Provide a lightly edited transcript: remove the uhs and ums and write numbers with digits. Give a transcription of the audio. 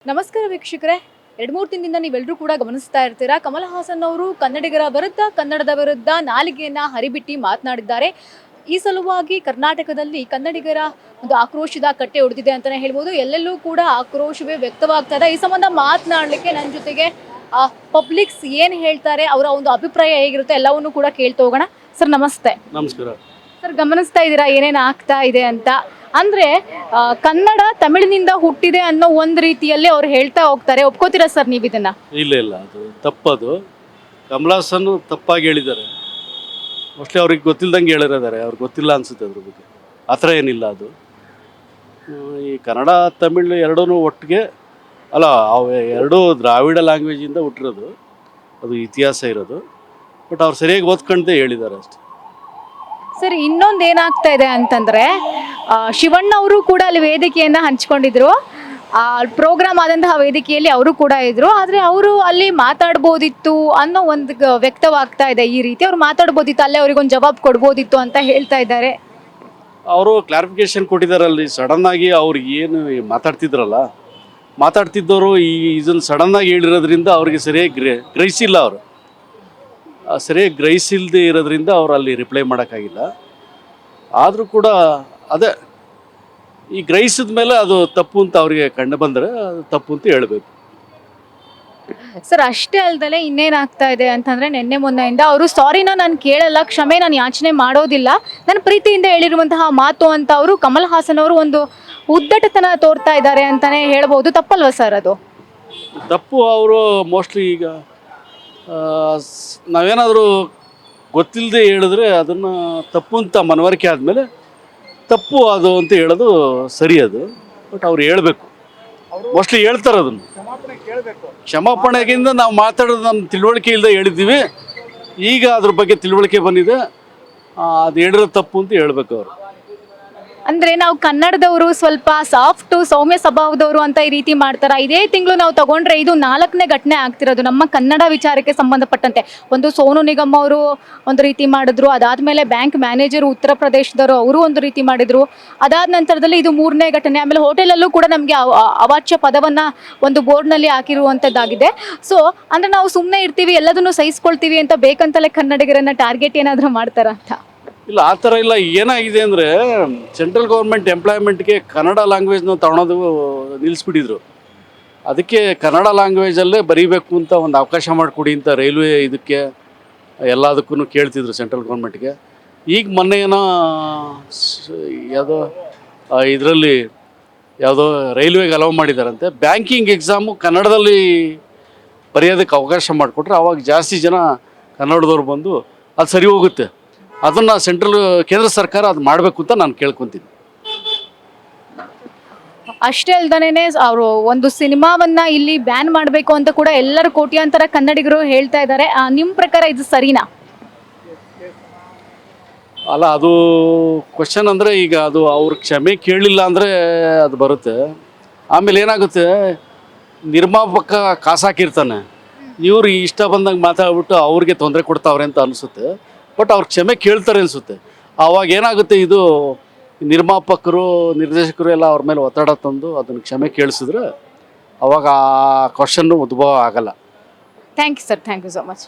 ನಮಸ್ಕಾರ ವೀಕ್ಷಕರೇ, 2-3 ದಿನದಿಂದ ನೀವೆಲ್ಲರೂ ಕೂಡ ಗಮನಿಸ್ತಾ ಇರ್ತೀರಾ. ಕಮಲ್ ಹಾಸನ್ ಅವರು ಕನ್ನಡಿಗರ ವಿರುದ್ಧ, ಕನ್ನಡದ ವಿರುದ್ಧ ನಾಲಿಗೆಯನ್ನ ಹರಿಬಿಟ್ಟು ಮಾತನಾಡಿದ್ದಾರೆ. ಈ ಸಲುವಾಗಿ ಕರ್ನಾಟಕದಲ್ಲಿ ಕನ್ನಡಿಗರ ಒಂದು ಆಕ್ರೋಶದ ಕಟ್ಟೆ ಹೊಡೆದಿದೆ ಅಂತಾನೆ ಹೇಳ್ಬೋದು. ಎಲ್ಲೆಲ್ಲೂ ಕೂಡ ಆಕ್ರೋಶವೇ ವ್ಯಕ್ತವಾಗ್ತಾ ಇದೆ. ಈ ಸಂಬಂಧ ಮಾತನಾಡಲಿಕ್ಕೆ ನನ್ನ ಜೊತೆಗೆ ಪಬ್ಲಿಕ್ಸ್ ಏನು ಹೇಳ್ತಾರೆ, ಅವರ ಒಂದು ಅಭಿಪ್ರಾಯ ಹೇಗಿರುತ್ತೆ ಎಲ್ಲವನ್ನೂ ಕೂಡ ಕೇಳ್ತಾ ಹೋಗೋಣ. ಸರ್ ನಮಸ್ತೆ. ನಮಸ್ಕಾರ ಸರ್, ಗಮನಿಸ್ತಾ ಇದ್ದೀರಾ ಏನೇನು ಆಗ್ತಾ ಇದೆ ಅಂತ? ಅಂದ್ರೆ ಕನ್ನಡ ತಮಿಳಿನಿಂದ ಹುಟ್ಟಿದೆ ಅನ್ನೋ ಒಂದು ರೀತಿಯಲ್ಲಿ ಅವ್ರು ಹೇಳ್ತಾ ಹೋಗ್ತಾರೆ. ಒಪ್ಕೋತೀರಾ ಸರ್ ನೀವು ಇದನ್ನ? ಇಲ್ಲ ಅದು ತಪ್ಪದು. ಕಮಲ್ ಹಾಸನ್ ತಪ್ಪಾಗಿ ಹೇಳಿದ್ದಾರೆ. ಮೋಸ್ಟ್ಲಿ ಅವ್ರಿಗೆ ಗೊತ್ತಿಲ್ದಂಗೆ ಹೇಳಿದ್ದಾರೆ, ಅವ್ರಿಗೆ ಗೊತ್ತಿಲ್ಲ ಅನ್ಸುತ್ತೆ ಅದ್ರ ಬಗ್ಗೆ. ಆ ಥರ ಏನಿಲ್ಲ ಅದು. ಈ ಕನ್ನಡ ತಮಿಳ್ ಎರಡೂ ಒಟ್ಟಿಗೆ ಅಲ್ಲ, ಅವು ಎರಡೂ ದ್ರಾವಿಡ ಲ್ಯಾಂಗ್ವೇಜಿಂದ ಹುಟ್ಟಿರೋದು, ಅದು ಇತಿಹಾಸ ಇರೋದು. ಬಟ್ ಅವ್ರು ಸರಿಯಾಗಿ ಓದ್ಕೊಂಡೇ ಹೇಳಿದ್ದಾರೆ ಅಷ್ಟೇ. ಸರ್, ಇನ್ನೊಂದು ಏನಾಗ್ತಾ ಇದೆ ಅಂತಂದ್ರೆ, ಶಿವಣ್ಣ ಅವರು ಕೂಡ ಅಲ್ಲಿ ವೇದಿಕೆಯನ್ನ ಹಂಚ್ಕೊಂಡಿದ್ರು. ಪ್ರೋಗ್ರಾಮ್ ಆದಂತಹ ವೇದಿಕೆಯಲ್ಲಿ ಅವರು ಕೂಡ ಇದ್ರು. ಆದ್ರೆ ಅವರು ಅಲ್ಲಿ ಮಾತಾಡ್ಬೋದಿತ್ತು ಅನ್ನೋ ಒಂದು ವ್ಯಕ್ತವಾಗ್ತಾ ಇದೆ. ಈ ರೀತಿ ಅವ್ರು ಮಾತಾಡ್ಬೋದಿತ್ತು, ಅಲ್ಲೇ ಅವ್ರಿಗೊಂದು ಜವಾಬ್ ಕೊಡ್ಬೋದಿತ್ತು ಅಂತ ಹೇಳ್ತಾ ಇದ್ದಾರೆ. ಅವರು ಕ್ಲಾರಿಫಿಕೇಶನ್ ಕೊಟ್ಟಿದ್ದಾರಲ್ಲಿ. ಸಡನ್ ಆಗಿ ಅವ್ರು ಏನು ಮಾತಾಡ್ತಿದ್ದವರು ಇದನ್ನು ಸಡನ್ ಆಗಿ ಹೇಳಿರೋದ್ರಿಂದ ಅವ್ರಿಗೆ ಸರಿಯಾಗಿ ಗ್ರಹಿಸಿಲ್ಲ. ಅವರು ಸರಿಯಾಗಿ ಗ್ರಹಿಸಿಲ್ಲದೆ ಇರೋದ್ರಿಂದ ಅವ್ರು ಅಲ್ಲಿ ರಿಪ್ಲೈ ಮಾಡೋಕ್ಕಾಗಿಲ್ಲ. ಆದರೂ ಕೂಡ ಅದೇ, ಈ ಗ್ರಹಿಸಿದ ಮೇಲೆ ಅದು ತಪ್ಪು ಅಂತ ಅವ್ರಿಗೆ ಕಂಡು ಬಂದರೆ ಅದು ತಪ್ಪು ಅಂತ ಹೇಳಬೇಕು. ಸರ್, ಅಷ್ಟೇ ಅಲ್ದಲೆ ಇನ್ನೇನಾಗ್ತಾ ಇದೆ ಅಂತಂದ್ರೆ, ನಿನ್ನೆ ಮೊನ್ನೆಯಿಂದ ಅವರು ಸಾರಿನ ನಾನು ಕೇಳಲ್ಲ, ಕ್ಷಮೆ ನಾನು ಯಾಚನೆ ಮಾಡೋದಿಲ್ಲ, ನನ್ನ ಪ್ರೀತಿಯಿಂದ ಹೇಳಿರುವಂತಹ ಮಾತು ಅಂತ ಅವರು ಕಮಲ್ ಹಾಸನ್ ಅವರು ಒಂದು ಉದ್ದಟತನ ತೋರ್ತಾ ಇದ್ದಾರೆ ಅಂತಾನೆ ಹೇಳ್ಬೋದು. ತಪ್ಪಲ್ವಾ ಸರ್ ಅದು? ತಪ್ಪು. ಅವರು ಮೋಸ್ಟ್ಲಿ ಈಗ ನಾವೇನಾದರೂ ಗೊತ್ತಿಲ್ಲದೆ ಹೇಳಿದ್ರೆ ಅದನ್ನು ತಪ್ಪು ಅಂತ ಮನವರಿಕೆ ಆದಮೇಲೆ ತಪ್ಪು ಅದು ಅಂತ ಹೇಳೋದು ಸರಿ ಅದು. ಬಟ್ ಅವ್ರು ಹೇಳಬೇಕು, ಮೋಸ್ಟ್ಲಿ ಹೇಳ್ತಾರೆ ಅದನ್ನು. ಕ್ಷಮಾಪಣೆಗಿಂತ ನಾವು ಮಾತಾಡೋದು ನಮ್ಮ ತಿಳುವಳಿಕೆ ಇಲ್ಲದೆ ಹೇಳಿದ್ದೀವಿ, ಈಗ ಅದ್ರ ಬಗ್ಗೆ ತಿಳುವಳಿಕೆ ಬಂದಿದೆ, ಅದು ಹೇಳಿರೋ ತಪ್ಪು ಅಂತ ಹೇಳ್ಬೇಕು ಅವರು. ಅಂದ್ರೆ ನಾವು ಕನ್ನಡದವರು ಸ್ವಲ್ಪ ಸಾಫ್ಟ್ ಸೌಮ್ಯ ಸ್ವಭಾವದವರು ಅಂತ ಈ ರೀತಿ ಮಾಡ್ತಾರ. ಇದೇ ತಿಂಗಳು ನಾವು ತಗೊಂಡ್ರೆ ಇದು 4ನೇ ಘಟನೆ ಆಗ್ತಿರೋದು ನಮ್ಮ ಕನ್ನಡ ವಿಚಾರಕ್ಕೆ ಸಂಬಂಧಪಟ್ಟಂತೆ. ಒಂದು ಸೋನು ನಿಗಮ್ ಅವರು ಒಂದು ರೀತಿ ಮಾಡಿದ್ರು, ಅದಾದ್ಮೇಲೆ ಬ್ಯಾಂಕ್ ಮ್ಯಾನೇಜರ್ ಉತ್ತರ ಪ್ರದೇಶದವರು ಅವರು ಒಂದು ರೀತಿ ಮಾಡಿದ್ರು. ಅದಾದ ನಂತರದಲ್ಲಿ ಇದು 3ನೇ ಘಟನೆ. ಆಮೇಲೆ ಹೋಟೆಲಲ್ಲೂ ಕೂಡ ನಮಗೆ ಅವಾಚ್ಯ ಪದವನ್ನ ಒಂದು ಬೋರ್ಡ್ನಲ್ಲಿ ಹಾಕಿರುವಂಥದ್ದಾಗಿದೆ. ಸೊ ಅಂದ್ರೆ ನಾವು ಸುಮ್ಮನೆ ಇರ್ತೀವಿ, ಎಲ್ಲದನ್ನು ಸಹಿಸ್ಕೊಳ್ತೀವಿ ಅಂತ ಬೇಕಂತಲೇ ಕನ್ನಡಿಗರನ್ನ ಟಾರ್ಗೆಟ್ ಏನಾದರೂ ಮಾಡ್ತಾರ ಅಂತ? ಇಲ್ಲ, ಆ ಥರ ಇಲ್ಲ. ಏನಾಗಿದೆ ಅಂದರೆ, ಸೆಂಟ್ರಲ್ ಗೌರ್ಮೆಂಟ್ ಎಂಪ್ಲಾಯ್ಮೆಂಟ್ಗೆ ಕನ್ನಡ ಲ್ಯಾಂಗ್ವೇಜ್ನ ತಗೊಳೋದು ನಿಲ್ಲಿಸ್ಬಿಟ್ಟಿದ್ರು. ಅದಕ್ಕೆ ಕನ್ನಡ ಲ್ಯಾಂಗ್ವೇಜಲ್ಲೇ ಬರೀಬೇಕು ಅಂತ ಒಂದು ಅವಕಾಶ ಮಾಡಿಕೊಡಿ ಅಂತ ರೈಲ್ವೆ ಇದಕ್ಕೆ ಎಲ್ಲದಕ್ಕೂ ಕೇಳ್ತಿದ್ರು ಸೆಂಟ್ರಲ್ ಗೌರ್ಮೆಂಟ್ಗೆ. ಈಗ ಮೊನ್ನೆ ಏನೋ ಯಾವುದೋ ಇದರಲ್ಲಿ ಯಾವುದೋ ರೈಲ್ವೆಗೆ ಅಲೌ ಮಾಡಿದಾರಂತೆ. ಬ್ಯಾಂಕಿಂಗ್ ಎಕ್ಸಾಮು ಕನ್ನಡದಲ್ಲಿ ಬರೆಯೋದಕ್ಕೆ ಅವಕಾಶ ಮಾಡಿಕೊಟ್ರೆ ಅವಾಗ ಜಾಸ್ತಿ ಜನ ಕನ್ನಡದವ್ರು ಬಂದು ಅದು ಸರಿ ಹೋಗುತ್ತೆ. ಅದನ್ನು ಕೇಂದ್ರ ಸರ್ಕಾರ ಅದು ಮಾಡಬೇಕು ಅಂತ ನಾನು ಕೇಳ್ಕೊತೀನಿ. ಅಷ್ಟೇ ಅಲ್ದನೇ ಅವರು ಒಂದು ಸಿನಿಮಾವನ್ನ ಇಲ್ಲಿ ಬ್ಯಾನ್ ಮಾಡಬೇಕು ಅಂತ ಕೂಡ ಎಲ್ಲರೂ ಕೋಟ್ಯಾಂತರ ಕನ್ನಡಿಗರು ಹೇಳ್ತಾ ಇದ್ದಾರೆ. ನಿಮ್ಮ ಪ್ರಕಾರ ಇದು ಸರಿನಾ? ಅಲ್ಲ, ಅದು ಕ್ವಶನ್ ಅಂದರೆ, ಈಗ ಅದು ಅವ್ರ ಕ್ಷಮೆ ಕೇಳಲಿಲ್ಲ ಅಂದರೆ ಅದು ಬರುತ್ತೆ. ಆಮೇಲೆ ಏನಾಗುತ್ತೆ, ನಿರ್ಮಾಪಕ ಕಾಸಾಕಿರ್ತಾನೆ, ಇವ್ರು ಇಷ್ಟ ಬಂದಂಗೆ ಮಾತಾಡ್ಬಿಟ್ಟು ಅವ್ರಿಗೆ ತೊಂದರೆ ಕೊಡ್ತಾವ್ರೆ ಅಂತ ಅನಿಸುತ್ತೆ. ಬಟ್ ಅವ್ರು ಕ್ಷಮೆ ಕೇಳ್ತಾರೆ ಅನಿಸುತ್ತೆ. ಆವಾಗ ಏನಾಗುತ್ತೆ, ಇದು ನಿರ್ಮಾಪಕರು ನಿರ್ದೇಶಕರು ಎಲ್ಲ ಅವ್ರ ಮೇಲೆ ಒತ್ತಡ ತಂದು ಅದನ್ನು ಕ್ಷಮೆ ಕೇಳಿಸಿದ್ರೆ ಅವಾಗ ಆ ಕ್ವಶನ್ನು ಉದ್ಭವ ಆಗಲ್ಲ. Thank you sir, thank you so much.